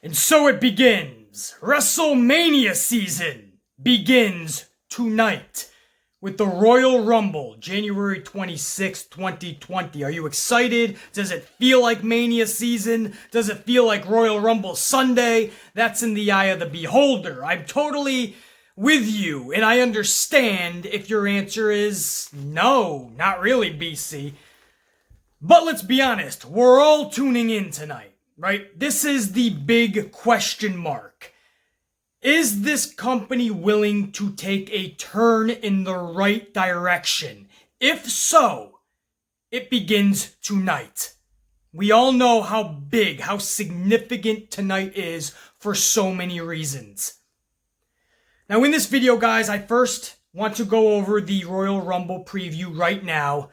And so it begins. WrestleMania season begins tonight with the Royal Rumble, January 26, 2020. Are you excited? Does it feel like Mania season? Does it feel like Royal Rumble Sunday? That's in the eye of the beholder. I'm totally with you, and I understand if your answer is no, not really, BC. But let's be honest, we're all tuning in tonight, right? This is the big question mark. Is this company willing to take a turn in the right direction? If so, it begins tonight. We all know how big, how significant tonight is for so many reasons. Now in this video, guys, I first want to go over the Royal Rumble preview right now.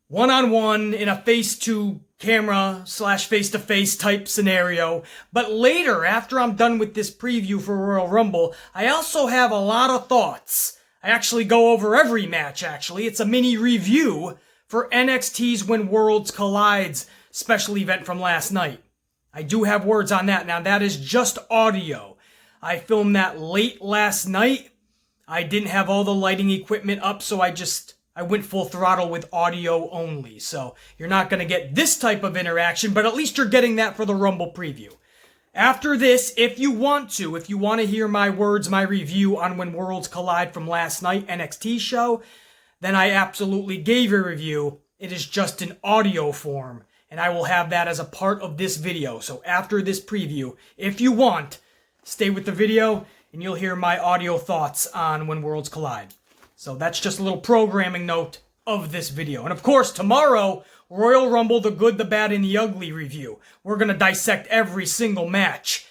One-on-one in a face-to-camera / face-to-face type scenario. But later, after I'm done with this preview for Royal Rumble, I also have a lot of thoughts. I actually go over every match, actually. It's a mini review for NXT's When Worlds Collide's special event from last night. I do have words on that. Now, that is just audio. I filmed that late last night. I didn't have all the lighting equipment up, so I went full throttle with audio only. So you're not going to get this type of interaction, but at least you're getting that for the Rumble preview. After this, if you want to hear my words, my review on When Worlds Collide from last night, NXT show, then I absolutely gave a review. It is just in audio form, and I will have that as a part of this video. So after this preview, if you want, stay with the video, and you'll hear my audio thoughts on When Worlds Collide. So that's just a little programming note of this video. And of course, tomorrow, Royal Rumble, the good, the bad, and the ugly review. We're going to dissect every single match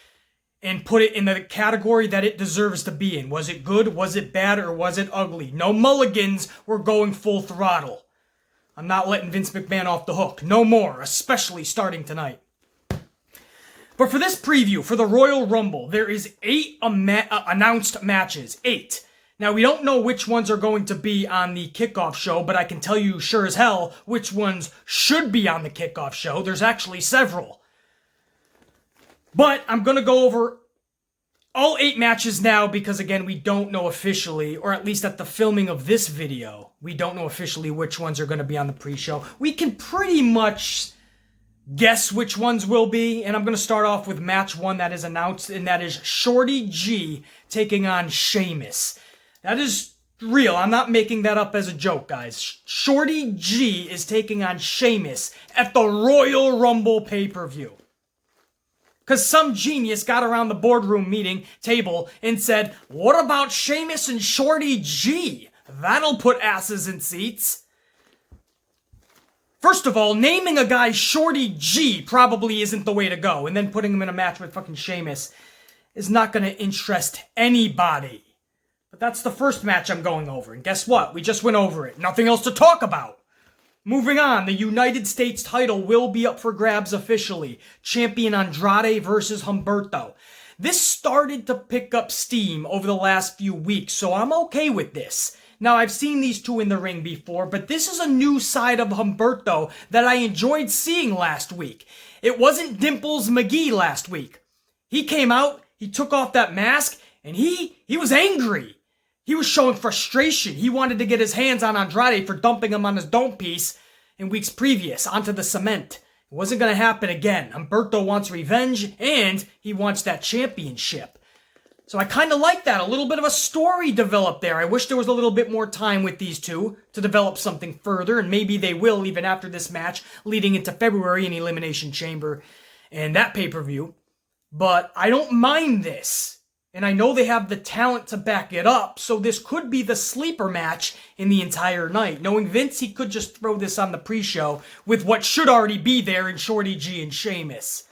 and put it in the category that it deserves to be in. Was it good? Was it bad? Or was it ugly? No mulligans. We're going full throttle. I'm not letting Vince McMahon off the hook. No more, especially starting tonight. But for this preview, for the Royal Rumble, there is 8 announced matches. 8. Now, we don't know which ones are going to be on the kickoff show, but I can tell you sure as hell which ones should be on the kickoff show. There's actually several. But I'm going to go over all 8 matches now because, again, we don't know officially, or at least at the filming of this video, we don't know officially which ones are going to be on the pre-show. We can pretty much guess which ones will be, and I'm going to start off with match 1 that is announced, and that is Shorty G taking on Sheamus. That is real. I'm not making that up as a joke, guys. Shorty G is taking on Sheamus at the Royal Rumble pay-per-view. Because some genius got around the boardroom meeting table and said, what about Sheamus and Shorty G? That'll put asses in seats. First of all, naming a guy Shorty G probably isn't the way to go. And then putting him in a match with fucking Sheamus is not going to interest anybody. But that's the first match I'm going over. And guess what? We just went over it. Nothing else to talk about. Moving on, the United States title will be up for grabs officially. Champion Andrade versus Humberto. This started to pick up steam over the last few weeks, so I'm okay with this. Now, I've seen these two in the ring before, but this is a new side of Humberto that I enjoyed seeing last week. It wasn't Dimples McGee last week. He came out, he took off that mask, and he was angry. He was showing frustration. He wanted to get his hands on Andrade for dumping him on his dome piece in weeks previous onto the cement. It wasn't going to happen again. Humberto wants revenge, and he wants that championship. So I kind of like that. A little bit of a story developed there. I wish there was a little bit more time with these two to develop something further, and maybe they will even after this match leading into February in Elimination Chamber and that pay-per-view. But I don't mind this. And I know they have the talent to back it up, so this could be the sleeper match in the entire night. Knowing Vince, he could just throw this on the pre-show with what should already be there in Shorty G and Sheamus.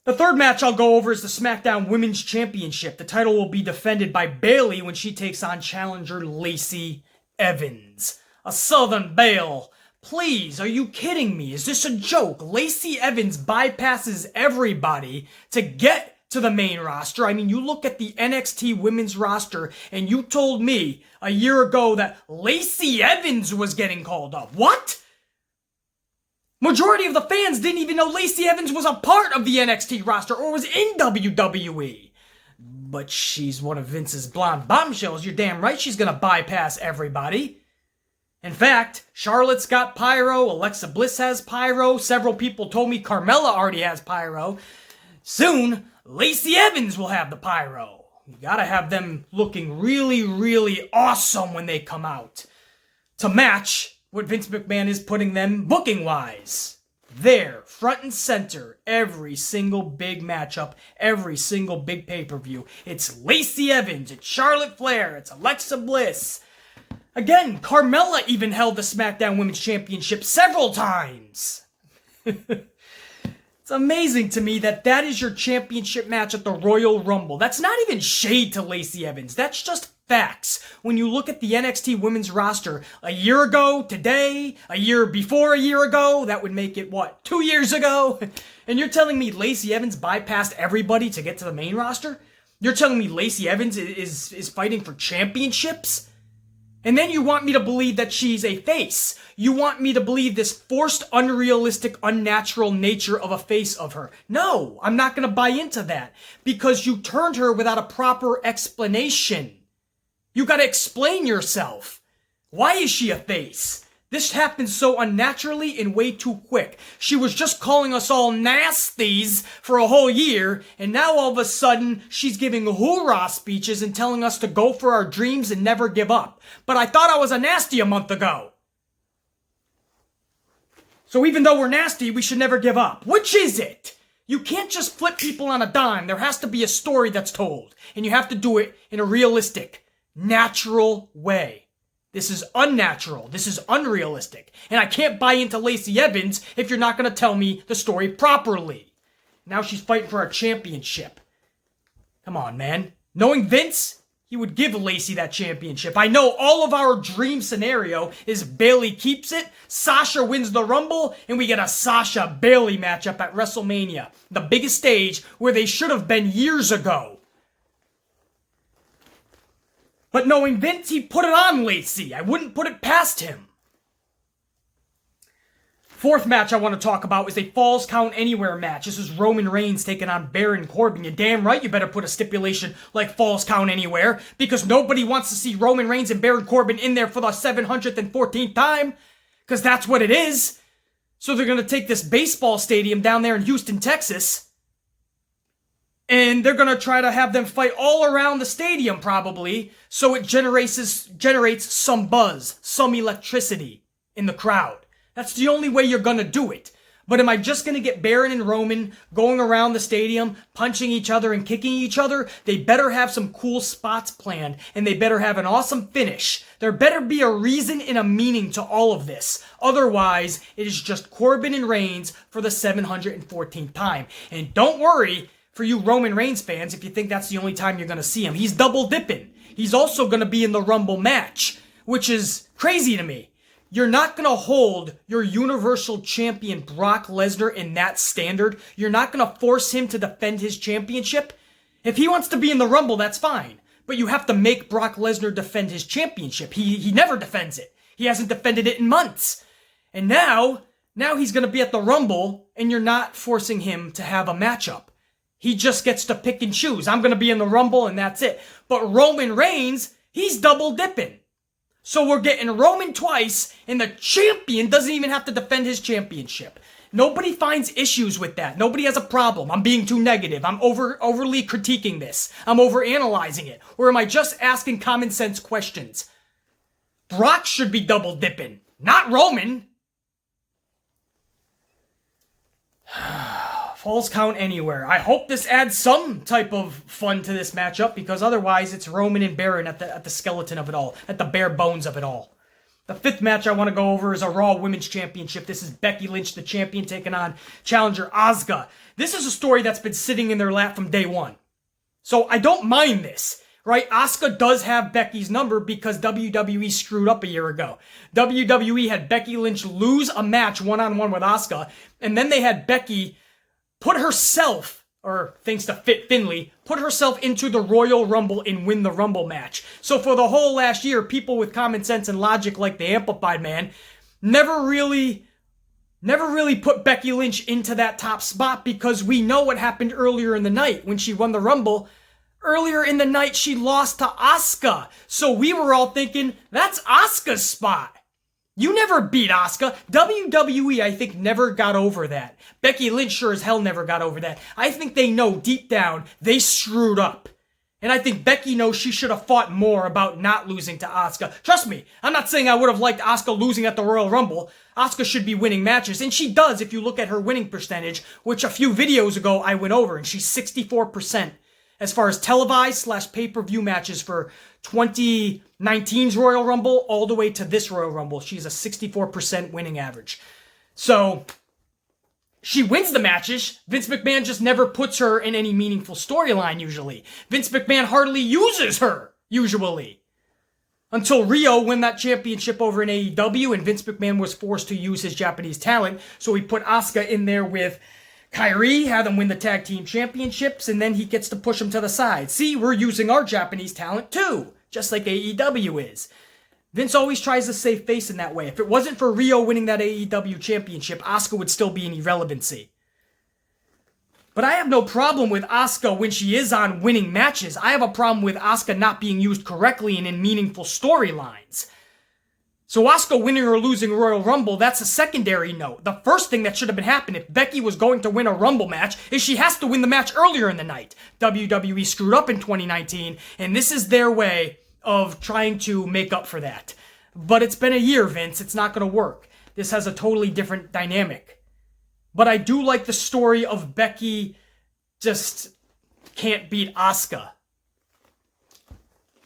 The third match I'll go over is the SmackDown Women's Championship. The title will be defended by Bayley when she takes on challenger Lacey Evans. A Southern Belle. Please, are you kidding me? Is this a joke? Lacey Evans bypasses everybody to get to the main roster. I mean, you look at the NXT women's roster, and you told me a year ago that Lacey Evans was getting called up. What? Majority of the fans didn't even know Lacey Evans was a part of the NXT roster or was in WWE. But she's one of Vince's blonde bombshells. You're damn right she's gonna bypass everybody. In fact, Charlotte's got pyro, Alexa Bliss has pyro, several people told me Carmella already has pyro. Soon, Lacey Evans will have the pyro. You gotta have them looking really, really awesome when they come out. To match what Vince McMahon is putting them booking-wise. There, front and center, every single big matchup, every single big pay-per-view. It's Lacey Evans, it's Charlotte Flair, it's Alexa Bliss. Again, Carmella even held the SmackDown Women's Championship several times. It's amazing to me that is your championship match at the Royal Rumble. That's not even shade to Lacey Evans. That's just facts. When you look at the NXT Women's roster, a year ago, today, a year before a year ago, that would make it, 2 years ago? And you're telling me Lacey Evans bypassed everybody to get to the main roster? You're telling me Lacey Evans is fighting for championships? And then you want me to believe that she's a face. You want me to believe this forced, unrealistic, unnatural nature of a face of her. No, I'm not going to buy into that. Because you turned her without a proper explanation. You got to explain yourself. Why is she a face? This happened so unnaturally and way too quick. She was just calling us all nasties for a whole year, and now all of a sudden, she's giving hoorah speeches and telling us to go for our dreams and never give up. But I thought I was a nasty a month ago. So even though we're nasty, we should never give up. Which is it? You can't just flip people on a dime. There has to be a story that's told, and you have to do it in a realistic, natural way. This is unnatural. This is unrealistic. And I can't buy into Lacey Evans if you're not going to tell me the story properly. Now she's fighting for a championship. Come on, man. Knowing Vince, he would give Lacey that championship. I know all of our dream scenario is Bayley keeps it, Sasha wins the Rumble, and we get a Sasha-Bayley matchup at WrestleMania. The biggest stage where they should have been years ago. But knowing Vince, he put it on Lacey. I wouldn't put it past him. Fourth match I want to talk about is a Falls Count Anywhere match. This is Roman Reigns taking on Baron Corbin. You're damn right you better put a stipulation like Falls Count Anywhere, because nobody wants to see Roman Reigns and Baron Corbin in there for the 714th time, because that's what it is. So they're going to take this baseball stadium down there in Houston, Texas, and they're going to try to have them fight all around the stadium, probably, so it generates some buzz, some electricity in the crowd. That's the only way you're going to do it. But am I just going to get Baron and Roman going around the stadium, punching each other and kicking each other? They better have some cool spots planned, and they better have an awesome finish. There better be a reason and a meaning to all of this. Otherwise, it is just Corbin and Reigns for the 714th time. And don't worry, for you Roman Reigns fans, if you think that's the only time you're going to see him, he's double dipping. He's also going to be in the Rumble match, which is crazy to me. You're not going to hold your Universal Champion Brock Lesnar in that standard. You're not going to force him to defend his championship. If he wants to be in the Rumble, that's fine. But you have to make Brock Lesnar defend his championship. He never defends it. He hasn't defended it in months. And now he's going to be at the Rumble, and you're not forcing him to have a matchup. He just gets to pick and choose. I'm going to be in the Rumble and that's it. But Roman Reigns, he's double dipping. So we're getting Roman twice and the champion doesn't even have to defend his championship. Nobody finds issues with that. Nobody has a problem. I'm being too negative. I'm overly critiquing this. I'm overanalyzing it. Or am I just asking common sense questions? Brock should be double dipping, not Roman. Falls Count Anywhere. I hope this adds some type of fun to this matchup, because otherwise it's Roman and Baron at the skeleton of it all, at the bare bones of it all. The fifth match I want to go over is a Raw Women's Championship. This is Becky Lynch, the champion, taking on challenger Asuka. This is a story that's been sitting in their lap from day one. So I don't mind this, right? Asuka does have Becky's number because WWE screwed up a year ago. WWE had Becky Lynch lose a match one-on-one with Asuka, and then they had Becky put herself, or thanks to Fit Finley, put herself into the Royal Rumble and win the Rumble match. So for the whole last year, people with common sense and logic like the Amplified Man never really never really put Becky Lynch into that top spot because we know what happened earlier in the night when she won the Rumble. Earlier in the night, she lost to Asuka. So we were all thinking, that's Asuka's spot. You never beat Asuka. WWE, I think, never got over that. Becky Lynch sure as hell never got over that. I think they know deep down they screwed up. And I think Becky knows she should have fought more about not losing to Asuka. Trust me, I'm not saying I would have liked Asuka losing at the Royal Rumble. Asuka should be winning matches, and she does if you look at her winning percentage, which a few videos ago I went over, and she's 64%. As far as televised / pay-per-view matches for 2019's Royal Rumble all the way to this Royal Rumble, she's a 64% winning average. So, she wins the matches. Vince McMahon just never puts her in any meaningful storyline, usually. Vince McMahon hardly uses her, usually. Until Rio won that championship over in AEW, and Vince McMahon was forced to use his Japanese talent, so he put Asuka in there with Kairi, had them win the tag team championships, and then he gets to push them to the side. See, we're using our Japanese talent too, just like AEW is. Vince always tries to save face in that way. If it wasn't for Rio winning that AEW championship, Asuka would still be in irrelevancy. But I have no problem with Asuka when she is on winning matches. I have a problem with Asuka not being used correctly and in meaningful storylines. So Asuka winning or losing Royal Rumble, that's a secondary note. The first thing that should have been happening if Becky was going to win a Rumble match is she has to win the match earlier in the night. WWE screwed up in 2019, and this is their way of trying to make up for that. But it's been a year, Vince. It's not going to work. This has a totally different dynamic. But I do like the story of Becky just can't beat Asuka.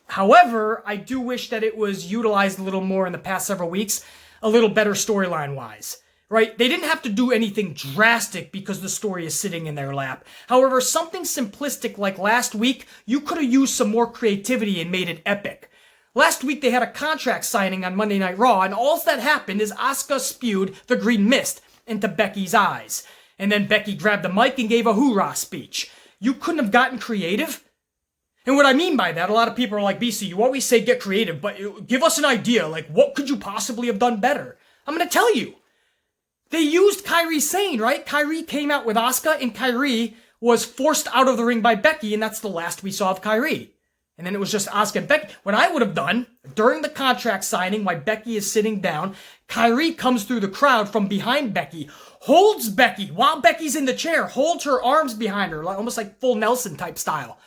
However, I do wish that it was utilized a little more in the past several weeks, a little better storyline-wise, right? They didn't have to do anything drastic because the story is sitting in their lap. However, something simplistic like last week, you could have used some more creativity and made it epic. Last week, they had a contract signing on Monday Night Raw, and all that happened is Asuka spewed the green mist into Becky's eyes. And then Becky grabbed the mic and gave a hoorah speech. You couldn't have gotten creative? And what I mean by that, a lot of people are like, BC, you always say get creative, but give us an idea. Like, what could you possibly have done better? I'm going to tell you. They used Kairi Sane, right? Kairi came out with Asuka, and Kairi was forced out of the ring by Becky, and that's the last we saw of Kairi. And then it was just Asuka and Becky. What I would have done, during the contract signing, while Becky is sitting down, Kairi comes through the crowd from behind Becky, holds Becky while Becky's in the chair, holds her arms behind her, almost like full Nelson type style.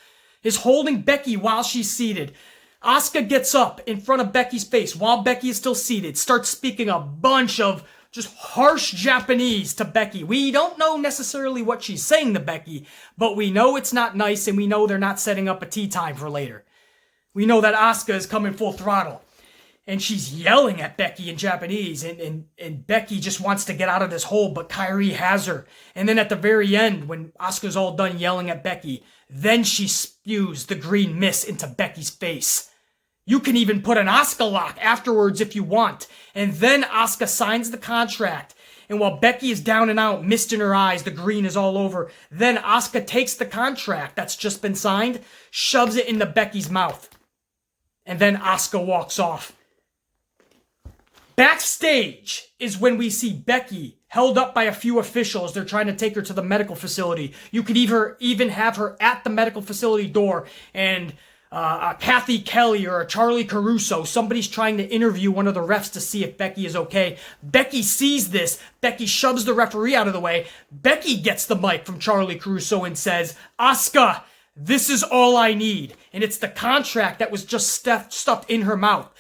Is holding Becky while she's seated. Asuka gets up in front of Becky's face while Becky is still seated, starts speaking a bunch of just harsh Japanese to Becky. We don't know necessarily what she's saying to Becky, but we know it's not nice, and we know they're not setting up a tea time for later. We know that Asuka is coming full throttle, and she's yelling at Becky in Japanese, and Becky just wants to get out of this hole, but Kairi has her. And then at the very end, when Asuka's all done yelling at Becky, then she spews the green mist into Becky's face. You can even put an Asuka lock afterwards if you want. And then Asuka signs the contract. And while Becky is down and out, mist in her eyes, the green is all over. Then Asuka takes the contract that's just been signed, shoves it into Becky's mouth. And then Asuka walks off. Backstage is when we see Becky held up by a few officials. They're trying to take her to the medical facility. You could even have her at the medical facility door, and a Kathy Kelly or a Charlie Caruso, somebody's trying to interview one of the refs to see if Becky is okay. Becky sees this. Becky shoves the referee out of the way. Becky gets the mic from Charlie Caruso and says, Asuka, this is all I need. And it's the contract that was just stuffed in her mouth.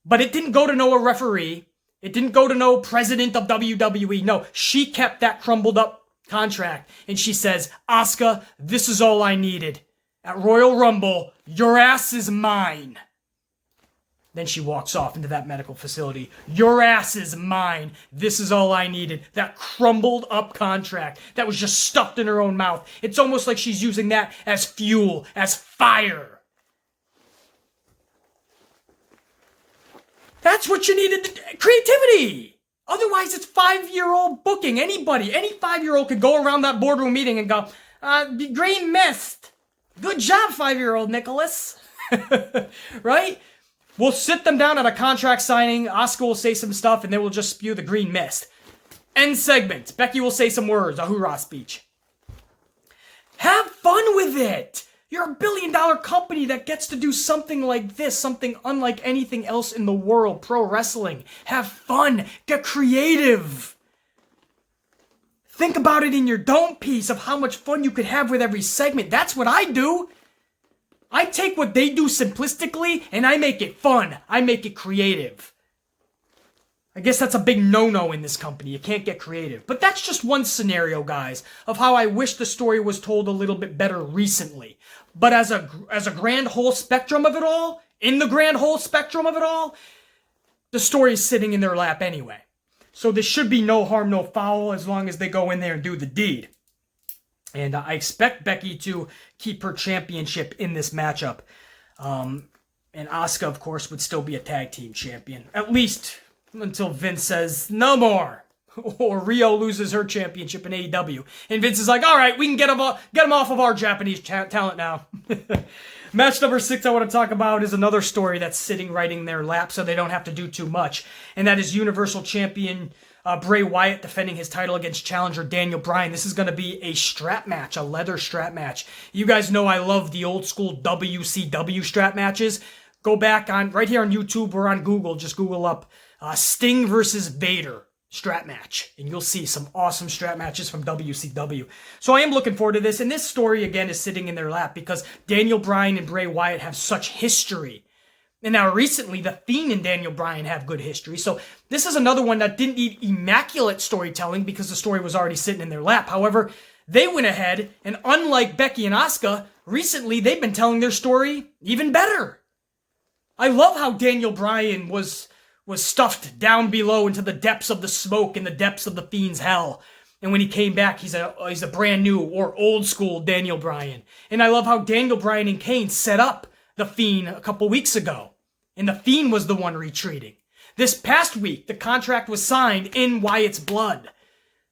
But it didn't go to no referee. It didn't go to no president of WWE. No, she kept that crumbled up contract. And she says, Asuka, this is all I needed. At Royal Rumble, your ass is mine. Then she walks off into that medical facility. Your ass is mine. This is all I needed. That crumbled up contract that was just stuffed in her own mouth. It's almost like she's using that as fuel, as fire. That's what you needed, creativity. Otherwise, it's 5-year-old booking. Anybody, any 5-year-old could go around that boardroom meeting and go, green mist. Good job, 5-year-old Nicholas. Right? We'll sit them down at a contract signing. Asuka will say some stuff, and then we'll just spew the green mist. End segment. Becky will say some words, a hoorah speech. Have fun with it. You're a billion-dollar company that gets to do something like this, something unlike anything else in the world, pro wrestling. Have fun. Get creative. Think about it in your dome piece of how much fun you could have with every segment. That's what I do. I take what they do simplistically and I make it fun. I make it creative. I guess that's a big no-no in this company. You can't get creative. But that's just one scenario, guys, of how I wish the story was told a little bit better recently. But as a grand whole spectrum of it all, in the grand whole spectrum of it all, the story is sitting in their lap anyway. So there should be no harm, no foul as long as they go in there and do the deed. And I expect Becky to keep her championship in this matchup. And Asuka, of course, would still be a tag team champion. At least until Vince says, no more. Or Rio loses her championship in AEW. And Vince is like, all right, we can get him off of our Japanese talent now. Match number 6 I want to talk about is another story that's sitting right in their lap so they don't have to do too much. And that is Universal Champion Bray Wyatt defending his title against challenger Daniel Bryan. This is going to be a strap match, a leather strap match. You guys know I love the old school WCW strap matches. Go back right here on YouTube or on Google. Just Google up Sting versus Vader strap match, and you'll see some awesome strap matches from WCW. So I am looking forward to this, and this story, again, is sitting in their lap because Daniel Bryan and Bray Wyatt have such history. And now recently, The Fiend and Daniel Bryan have good history. So this is another one that didn't need immaculate storytelling because the story was already sitting in their lap. However, they went ahead, and unlike Becky and Asuka, recently they've been telling their story even better. I love how Daniel Bryan was stuffed down below into the depths of the smoke and the depths of the Fiend's hell. And when he came back, he's a brand new or old school Daniel Bryan. And I love how Daniel Bryan and Kane set up the Fiend a couple weeks ago. And the Fiend was the one retreating. This past week, the contract was signed in Wyatt's blood.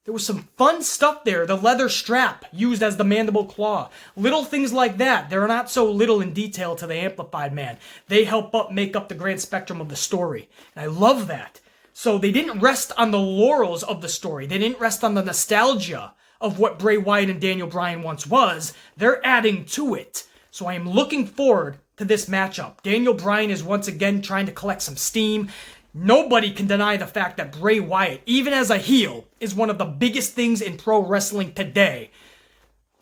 There was some fun stuff there. The leather strap used as the mandible claw. Little things like that. They're not so little in detail to the Amplified Man. They help make up the grand spectrum of the story. And I love that. So they didn't rest on the laurels of the story. They didn't rest on the nostalgia of what Bray Wyatt and Daniel Bryan once was. They're adding to it. So I am looking forward to this matchup. Daniel Bryan is once again trying to collect some steam. Nobody can deny the fact that Bray Wyatt, even as a heel, is one of the biggest things in pro wrestling today.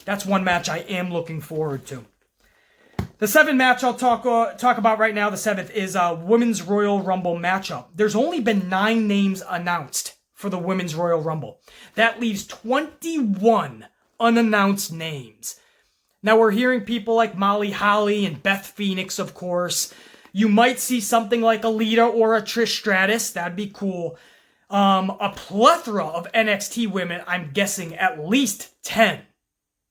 That's one match I am looking forward to. The 7th match I'll talk about right now, the 7th, is a Women's Royal Rumble matchup. There's only been 9 names announced for the Women's Royal Rumble. That leaves 21 unannounced names. Now we're hearing people like Molly Holly and Beth Phoenix, of course. You might see something like a Lita or a Trish Stratus. That'd be cool. A plethora of NXT women. I'm guessing at least 10.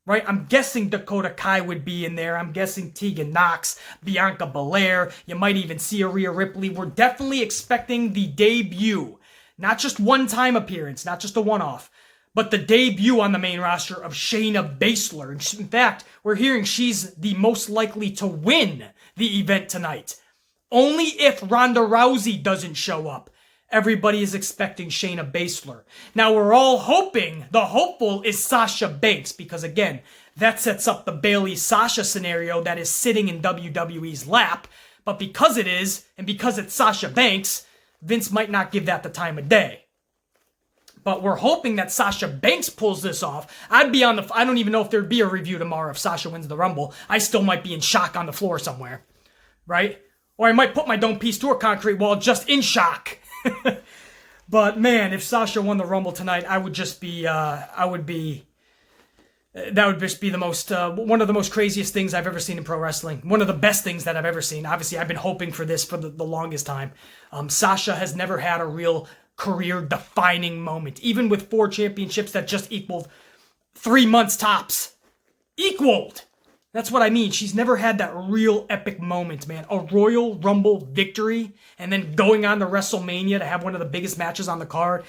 Right? I'm guessing Dakota Kai would be in there. I'm guessing Tegan Nox, Bianca Belair. You might even see a Rhea Ripley. We're definitely expecting the debut. Not just one-time appearance. Not just a one-off. But the debut on the main roster of Shayna Baszler. In fact, we're hearing she's the most likely to win the event tonight. Only if Ronda Rousey doesn't show up. Everybody is expecting Shayna Baszler. Now we're all hoping, the hopeful is Sasha Banks, because again, that sets up the Bayley-Sasha scenario that is sitting in WWE's lap. But because it is, and because it's Sasha Banks, Vince might not give that the time of day. But we're hoping that Sasha Banks pulls this off. I don't even know if there'd be a review tomorrow if Sasha wins the Rumble. I still might be in shock on the floor somewhere. Right? Or I might put my dome piece to a concrete wall just in shock. But man, if Sasha won the Rumble tonight, that would just be the most, one of the most craziest things I've ever seen in pro wrestling. One of the best things that I've ever seen. Obviously, I've been hoping for this for the longest time. Sasha has never had a real career-defining moment. Even with 4 championships that just equaled 3 months tops. Equaled! That's what I mean. She's never had that real epic moment, man. A Royal Rumble victory and then going on to WrestleMania to have one of the biggest matches on the card.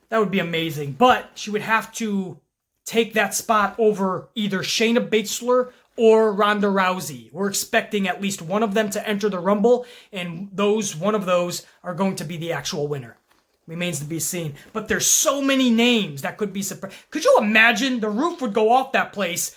That would be amazing. But she would have to take that spot over either Shayna Baszler or Ronda Rousey. We're expecting at least one of them to enter the Rumble, and one of those are going to be the actual winner. Remains to be seen. But there's so many names that could be surprised. Could you imagine the roof would go off that place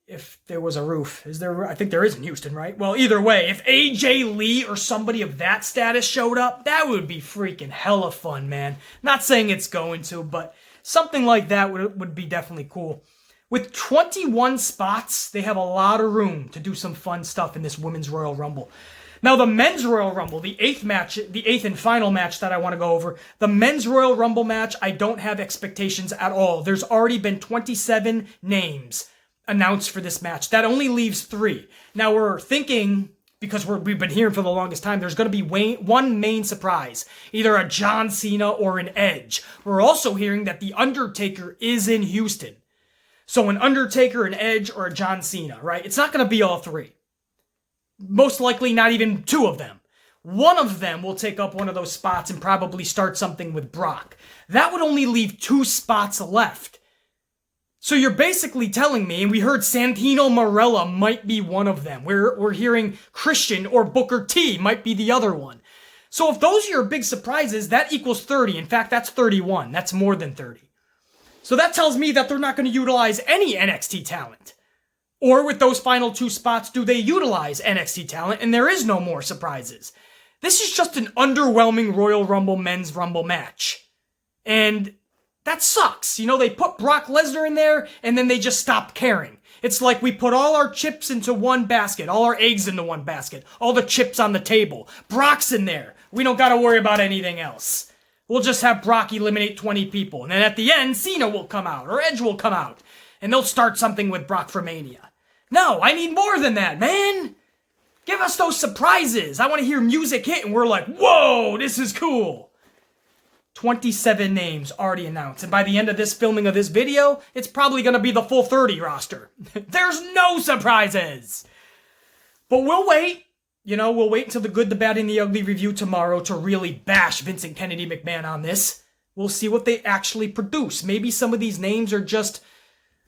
if there was a roof? Is there? I think there is in Houston, right? Well, either way, if AJ Lee or somebody of that status showed up, that would be freaking hella fun, man. Not saying it's going to, but something like that would be definitely cool. With 21 spots, they have a lot of room to do some fun stuff in this Women's Royal Rumble. Now, the Men's Royal Rumble, the eighth and final match that I want to go over, the Men's Royal Rumble match, I don't have expectations at all. There's already been 27 names announced for this match. That only leaves 3. Now, we're thinking, because we've been hearing for the longest time, there's going to be one main surprise, either a John Cena or an Edge. We're also hearing that The Undertaker is in Houston. So an Undertaker, an Edge, or a John Cena, right? It's not going to be all 3. Most likely not even 2 of them. One of them will take up one of those spots and probably start something with Brock. That would only leave 2 spots left. So you're basically telling me, and we heard Santino Marella might be one of them. We're hearing Christian or Booker T might be the other one. So if those are your big surprises, that equals 30. In fact, that's 31. That's more than 30. So that tells me that they're not going to utilize any NXT talent. Or with those final 2 spots, do they utilize NXT talent and there is no more surprises? This is just an underwhelming Royal Rumble Men's Rumble match. And that sucks. You know, they put Brock Lesnar in there and then they just stopped caring. It's like we put all our chips into one basket, all our eggs into one basket, all the chips on the table. Brock's in there. We don't got to worry about anything else. We'll just have Brock eliminate 20 people. And then at the end, Cena will come out or Edge will come out. And they'll start something with Brock for Mania. No, I need more than that, man. Give us those surprises. I want to hear music hit and we're like, whoa, this is cool. 27 names already announced. And by the end of this filming of this video, it's probably going to be the full 30 roster. There's no surprises. But we'll wait. You know, we'll wait until the Good, the Bad, and the Ugly review tomorrow to really bash Vincent Kennedy McMahon on this. We'll see what they actually produce. Maybe some of these names are just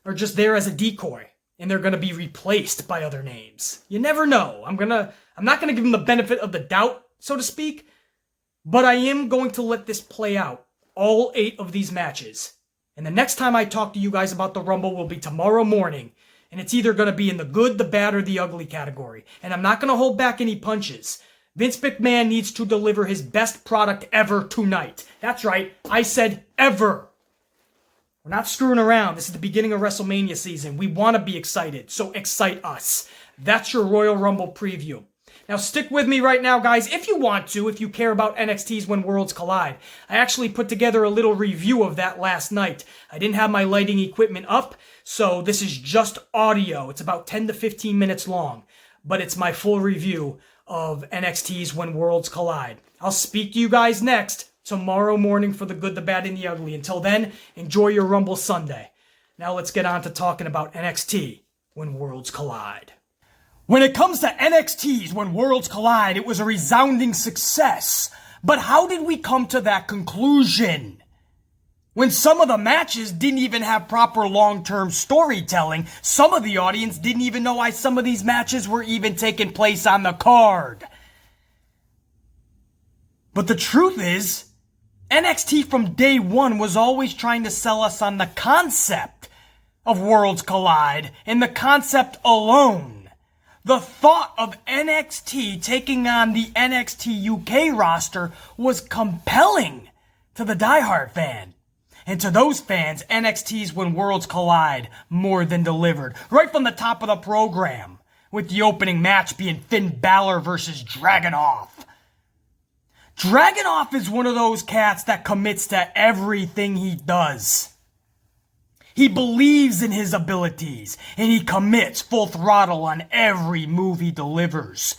there as a decoy. And they're going to be replaced by other names. You never know. I'm not going to give them the benefit of the doubt, so to speak. But I am going to let this play out. All 8 of these matches. And the next time I talk to you guys about the Rumble will be tomorrow morning. And it's either going to be in the good, the bad, or the ugly category. And I'm not going to hold back any punches. Vince McMahon needs to deliver his best product ever tonight. That's right. I said ever. We're not screwing around. This is the beginning of WrestleMania season. We want to be excited, so excite us. That's your Royal Rumble preview. Now stick with me right now, guys, if you want to, if you care about NXT's When Worlds Collide. I actually put together a little review of that last night. I didn't have my lighting equipment up, so this is just audio. It's about 10 to 15 minutes long, but it's my full review of NXT's When Worlds Collide. I'll speak to you guys next tomorrow morning for the Good, the Bad, and the Ugly. Until then, enjoy your Rumble Sunday. Now let's get on to talking about NXT When Worlds Collide. When it comes to NXT's When Worlds Collide, it was a resounding success. But how did we come to that conclusion? When some of the matches didn't even have proper long-term storytelling, some of the audience didn't even know why some of these matches were even taking place on the card. But the truth is, NXT from day one was always trying to sell us on the concept of Worlds Collide and the concept alone. The thought of NXT taking on the NXT UK roster was compelling to the diehard fan. And to those fans, NXT's When Worlds Collide more than delivered. Right from the top of the program, with the opening match being Finn Balor versus Dragunov. Dragunov is one of those cats that commits to everything he does. He believes in his abilities, and he commits full throttle on every move he delivers.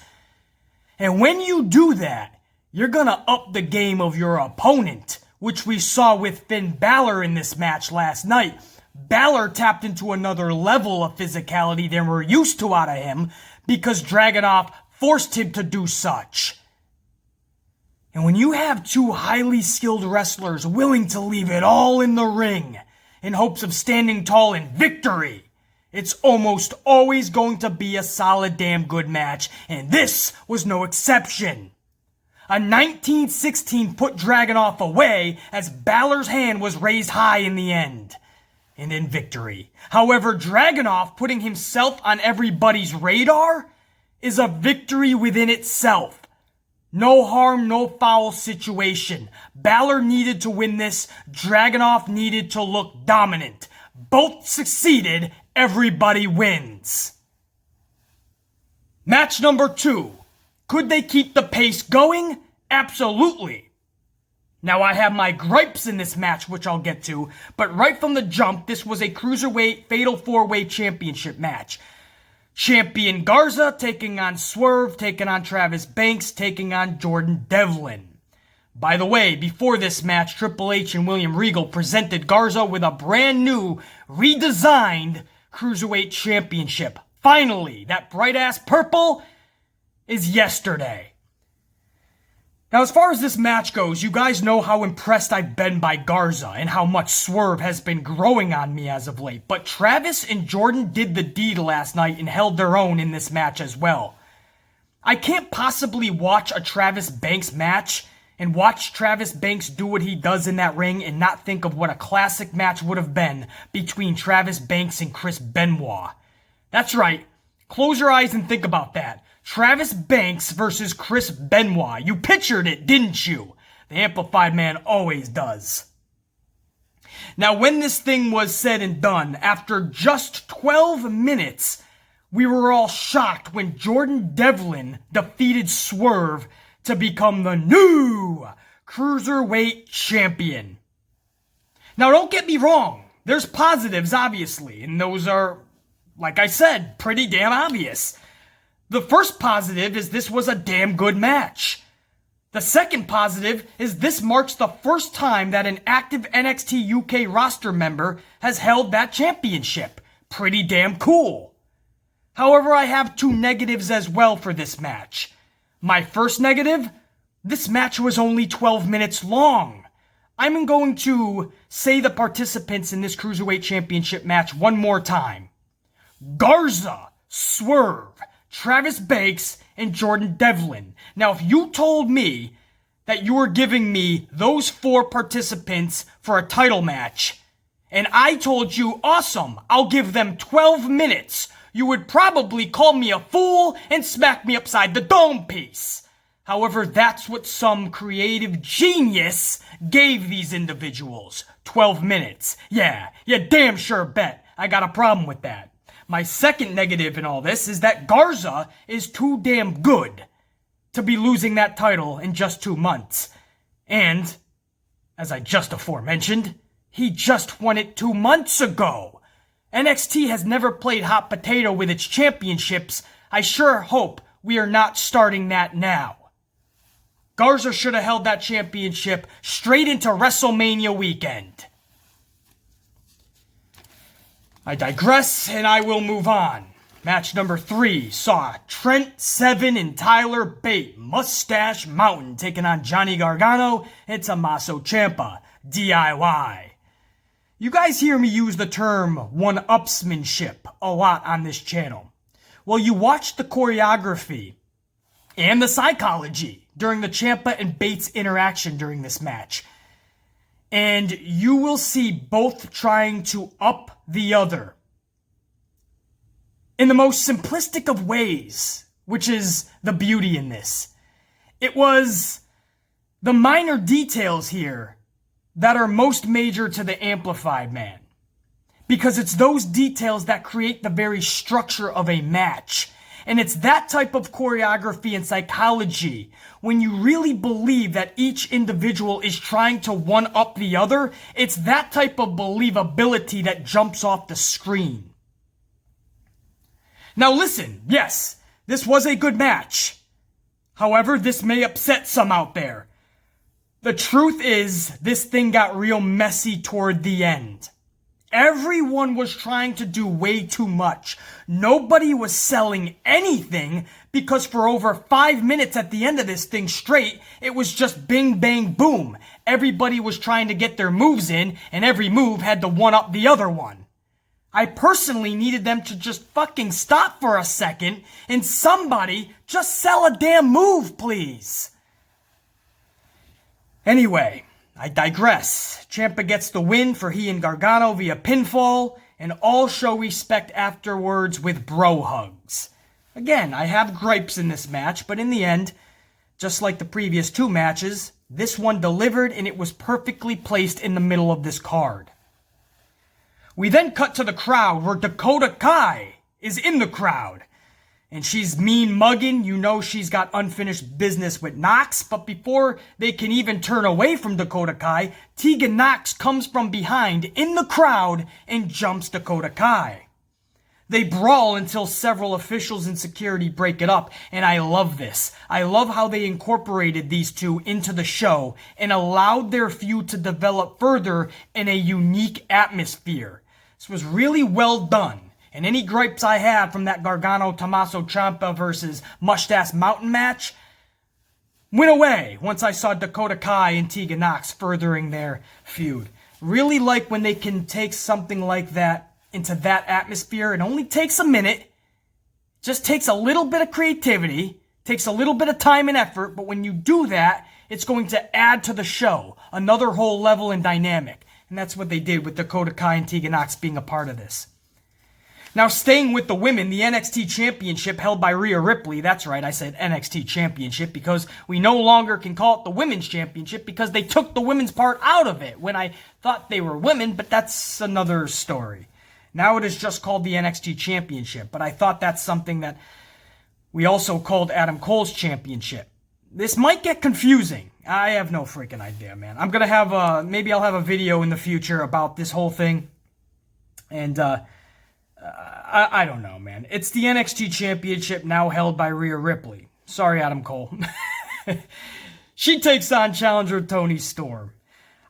And when you do that, you're gonna up the game of your opponent, which we saw with Finn Balor in this match last night. Balor tapped into another level of physicality than we're used to out of him, because Dragunov forced him to do such. And when you have 2 highly skilled wrestlers willing to leave it all in the ring in hopes of standing tall in victory, it's almost always going to be a solid damn good match, and this was no exception. A 1916 put Dragunov away as Balor's hand was raised high in the end. And in victory. However, Dragunov putting himself on everybody's radar is a victory within itself. No harm, no foul situation. Balor needed to win this. Dragunov needed to look dominant. Both succeeded. Everybody wins. Match number 2. Could they keep the pace going? Absolutely. Now, I have my gripes in this match, which I'll get to, but right from the jump, this was a Cruiserweight Fatal 4-Way Championship match. Champion Garza taking on Swerve, taking on Travis Banks, taking on Jordan Devlin. By the way, before this match, Triple H and William Regal presented Garza with a brand new, redesigned Cruiserweight Championship. Finally, that bright-ass purple is yesterday. Now, as far as this match goes, you guys know how impressed I've been by Garza and how much Swerve has been growing on me as of late. But Travis and Jordan did the deed last night and held their own in this match as well. I can't possibly watch a Travis Banks match and watch Travis Banks do what he does in that ring and not think of what a classic match would have been between Travis Banks and Chris Benoit. That's right. Close your eyes and think about that. Travis Banks versus Chris Benoit. You pictured it, didn't you? The Amplified Man always does. Now, when this thing was said and done, after just 12 minutes, we were all shocked when Jordan Devlin defeated Swerve to become the new Cruiserweight Champion. Now, don't get me wrong. There's positives, obviously, and those are, like I said, pretty damn obvious. The first positive is this was a damn good match. The second positive is this marks the first time that an active NXT UK roster member has held that championship. Pretty damn cool. However, I have 2 negatives as well for this match. My first negative, this match was only 12 minutes long. I'm going to say the participants in this Cruiserweight Championship match one more time. Garza, Swerve, Travis Banks, and Jordan Devlin. Now, if you told me that you were giving me those 4 participants for a title match, and I told you, awesome, I'll give them 12 minutes, you would probably call me a fool and smack me upside the dome piece. However, that's what some creative genius gave these individuals. 12 minutes. Yeah, you damn sure bet. I got a problem with that. My second negative in all this is that Garza is too damn good to be losing that title in just 2 months. And, as I just aforementioned, he just won it 2 months ago. NXT has never played hot potato with its championships. I sure hope we are not starting that now. Garza should have held that championship straight into WrestleMania weekend. I digress, and I will move on. Match number 3 saw Trent Seven and Tyler Bate, Mustache Mountain, taking on Johnny Gargano and Tommaso Ciampa, DIY. You guys hear me use the term one-upsmanship a lot on this channel. Well, you watch the choreography and the psychology during the Ciampa and Bates interaction during this match. And you will see both trying to up the other in the most simplistic of ways, which is the beauty in this. It was the minor details here that are most major to the Amplified Man, because it's those details that create the very structure of a match. And it's that type of choreography and psychology when you really believe that each individual is trying to one-up the other. It's that type of believability that jumps off the screen. Now listen, yes, this was a good match. However, this may upset some out there. The truth is, this thing got real messy toward the end. Everyone was trying to do way too much. Nobody was selling anything because for over 5 minutes at the end of this thing straight, it was just bing, bang, boom. Everybody was trying to get their moves in, and every move had to one-up the other one. I personally needed them to just fucking stop for a second and somebody just sell a damn move, please. Anyway, I digress. Ciampa gets the win for he and Gargano via pinfall, and all show respect afterwards with bro hugs. Again, I have gripes in this match, but in the end, just like the previous two matches, this one delivered and it was perfectly placed in the middle of this card. We then cut to the crowd where Dakota Kai is in the crowd. And she's mean mugging. You know she's got unfinished business with Nox. But before they can even turn away from Dakota Kai, Tegan Nox comes from behind in the crowd and jumps Dakota Kai. They brawl until several officials and security break it up. And I love this. I love how they incorporated these two into the show and allowed their feud to develop further in a unique atmosphere. This was really well done. And any gripes I had from that Gargano-Tommaso Ciampa versus Mustache Mountain match went away once I saw Dakota Kai and Tegan Nox furthering their feud. Really like when they can take something like that into that atmosphere. It only takes a minute. Just takes a little bit of creativity. Takes a little bit of time and effort. But when you do that, it's going to add to the show. Another whole level and dynamic. And that's what they did with Dakota Kai and Tegan Nox being a part of this. Now, staying with the women, the NXT Championship held by Rhea Ripley. That's right, I said NXT Championship because we no longer can call it the Women's Championship because they took the women's part out of it when I thought they were women, but that's another story. Now it is just called the NXT Championship, but I thought that's something that we also called Adam Cole's Championship. This might get confusing. I have no freaking idea, man. I'm going to have maybe I'll have a video in the future about this whole thing, and I don't know, man. It's the NXT Championship now held by Rhea Ripley. Sorry, Adam Cole. She takes on challenger Toni Storm.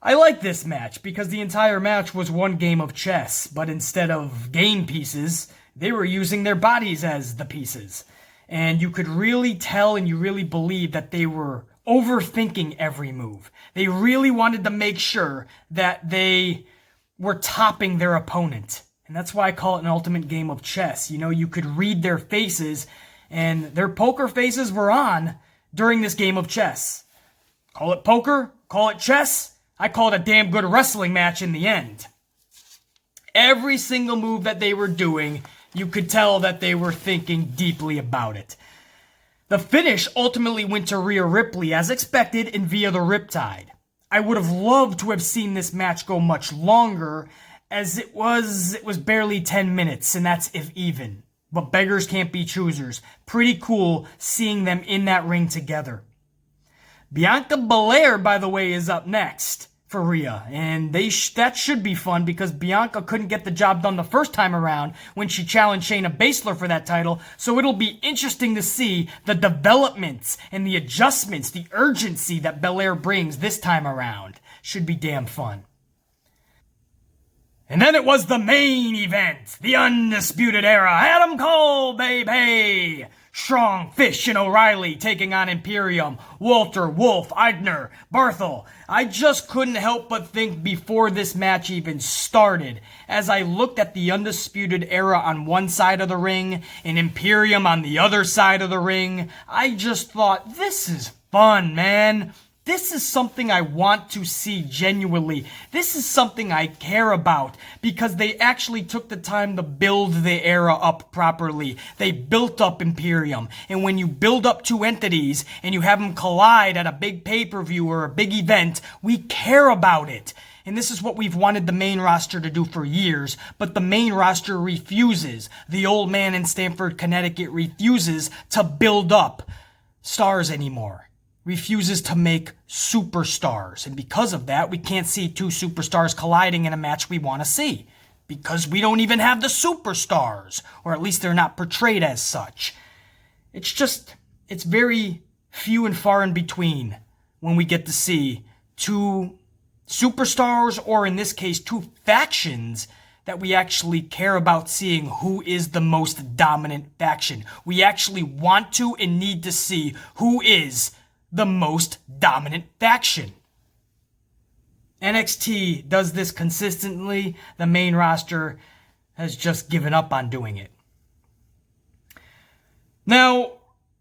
I like this match because the entire match was one game of chess, but instead of game pieces, they were using their bodies as the pieces. And you could really tell and you really believe that they were overthinking every move. They really wanted to make sure that they were topping their opponent. And that's why I call it an ultimate game of chess. You know, you could read their faces, and their poker faces were on during this game of chess. Call it poker, call it chess. I call it a damn good wrestling match in the end. Every single move that they were doing, you could tell that they were thinking deeply about it. The finish ultimately went to Rhea Ripley as expected and via the Riptide. I would have loved to have seen this match go much longer, as it was barely 10 minutes, and that's if even. But beggars can't be choosers. Pretty cool seeing them in that ring together. Bianca Belair, by the way, is up next for Rhea. And that should be fun because Bianca couldn't get the job done the first time around when she challenged Shayna Baszler for that title. So it'll be interesting to see the developments and the adjustments, the urgency that Belair brings this time around. Should be damn fun. And then it was the main event, the Undisputed Era, Adam Cole, baby! Strong, Fish, and O'Reilly taking on Imperium, Walter, Wolf, Eidner, Barthel. I just couldn't help but think before this match even started, as I looked at the Undisputed Era on one side of the ring and Imperium on the other side of the ring, I just thought, this is fun, man. This is something I want to see genuinely. This is something I care about because they actually took the time to build the era up properly. They built up Imperium. And when you build up two entities and you have them collide at a big pay-per-view or a big event, we care about it. And this is what we've wanted the main roster to do for years, but the main roster refuses. The old man in Stamford, Connecticut refuses to build up stars anymore. Refuses to make superstars. And because of that, we can't see two superstars colliding in a match we want to see. Because we don't even have the superstars. Or at least they're not portrayed as such. It's very few and far in between when we get to see two superstars, or in this case, two factions that we actually care about seeing who is the most dominant faction. We actually want to and need to see who is the most dominant faction. NXT does this consistently. The main roster has just given up on doing it. Now,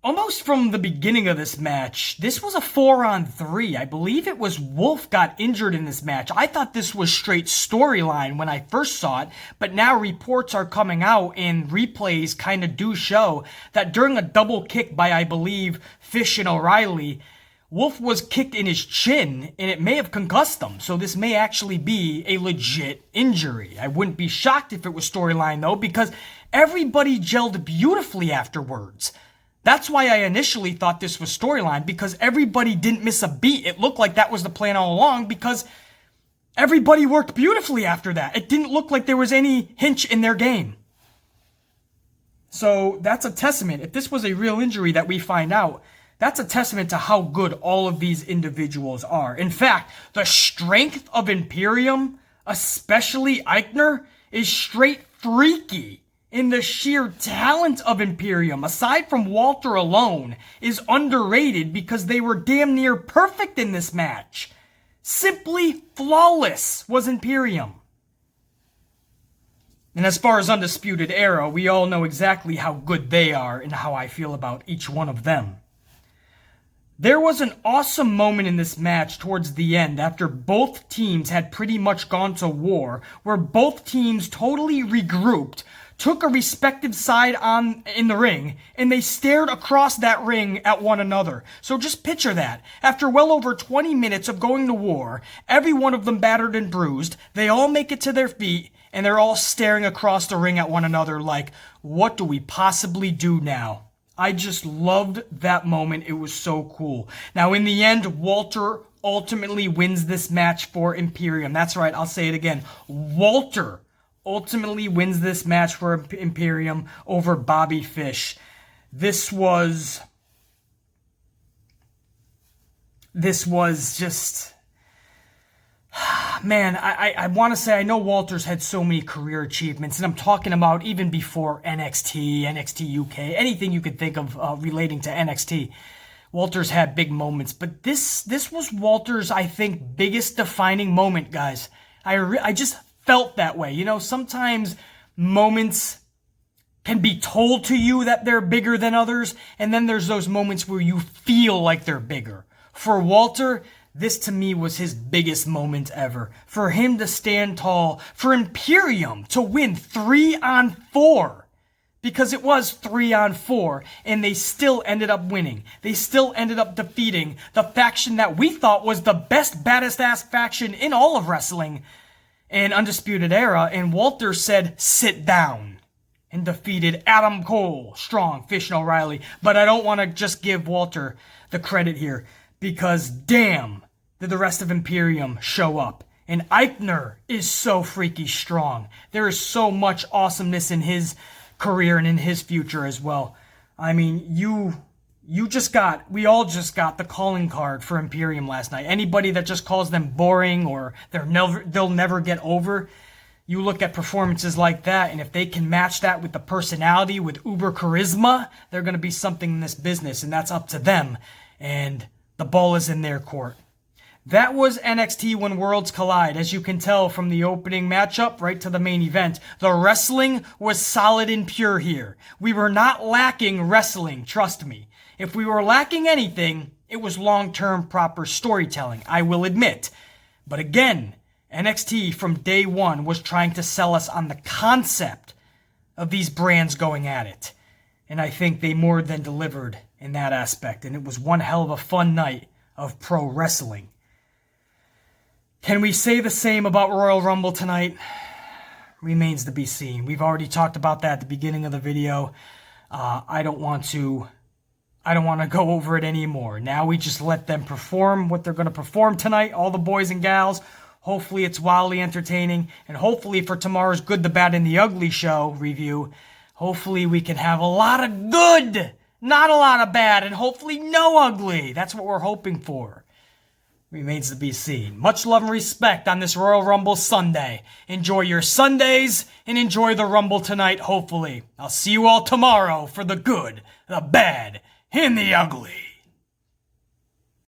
almost from the beginning of this match, this was a 4-on-3. I believe it was Wolf got injured in this match. I thought this was straight storyline when I first saw it, but now reports are coming out and replays kind of do show that during a double kick by, I believe, Fish and O'Reilly, Wolf was kicked in his chin, and it may have concussed him, so this may actually be a legit injury. I wouldn't be shocked if it was storyline, though, because everybody gelled beautifully afterwards. That's why I initially thought this was storyline, because everybody didn't miss a beat. It looked like that was the plan all along, because everybody worked beautifully after that. It didn't look like there was any hinge in their game. So that's a testament. If this was a real injury that we find out, that's a testament to how good all of these individuals are. In fact, the strength of Imperium, especially Eichner, is straight freaky. In the sheer talent of Imperium, aside from Walter alone, is underrated because they were damn near perfect in this match. Simply flawless was Imperium. And as far as Undisputed Era, we all know exactly how good they are and how I feel about each one of them. There was an awesome moment in this match towards the end after both teams had pretty much gone to war, where both teams totally regrouped, took a respective side in the ring, and they stared across that ring at one another. So just picture that. After well over 20 minutes of going to war, every one of them battered and bruised, they all make it to their feet, and they're all staring across the ring at one another like, what do we possibly do now? I just loved that moment. It was so cool. Now, in the end, Walter ultimately wins this match for Imperium. That's right, I'll say it again. Walter ultimately wins this match for Imperium over Bobby Fish. This was just... Man, I want to say I know Walter's had so many career achievements, and I'm talking about even before NXT, NXT UK, anything you could think of relating to NXT. Walter's had big moments, but this was Walter's, I think, biggest defining moment, guys. I just felt that way. You know, sometimes moments can be told to you that they're bigger than others, and then there's those moments where you feel like they're bigger. For Walter, this to me was his biggest moment ever. For him to stand tall, for Imperium to win 3-on-4, because it was 3-on-4, and they still ended up winning. They still ended up defeating the faction that we thought was the best, baddest ass faction in all of wrestling, and Undisputed Era, and Walter said, sit down, and defeated Adam Cole, Strong, Fish, and O'Reilly. But I don't want to just give Walter the credit here, because damn, did the rest of Imperium show up. And Eichner is so freaky strong. There is so much awesomeness in his career and in his future as well. I mean, we all just got the calling card for Imperium last night. Anybody that just calls them boring or they'll never get over, you look at performances like that, and if they can match that with the personality, with uber charisma, they're going to be something in this business, and that's up to them. And the ball is in their court. That was NXT When Worlds Collide. As you can tell from the opening matchup right to the main event, the wrestling was solid and pure here. We were not lacking wrestling, trust me. If we were lacking anything, it was long-term proper storytelling, I will admit. But again, NXT from day one was trying to sell us on the concept of these brands going at it. And I think they more than delivered in that aspect. And it was one hell of a fun night of pro wrestling. Can we say the same about Royal Rumble tonight? Remains to be seen. We've already talked about that at the beginning of the video. I don't want to go over it anymore. Now we just let them perform what they're going to perform tonight, all the boys and gals. Hopefully it's wildly entertaining. And hopefully for tomorrow's Good, the Bad, and the Ugly show review, hopefully we can have a lot of good, not a lot of bad, and hopefully no ugly. That's what we're hoping for. Remains to be seen. Much love and respect on this Royal Rumble Sunday. Enjoy your Sundays and enjoy the Rumble tonight, hopefully. I'll see you all tomorrow for the good, the bad, and the ugly.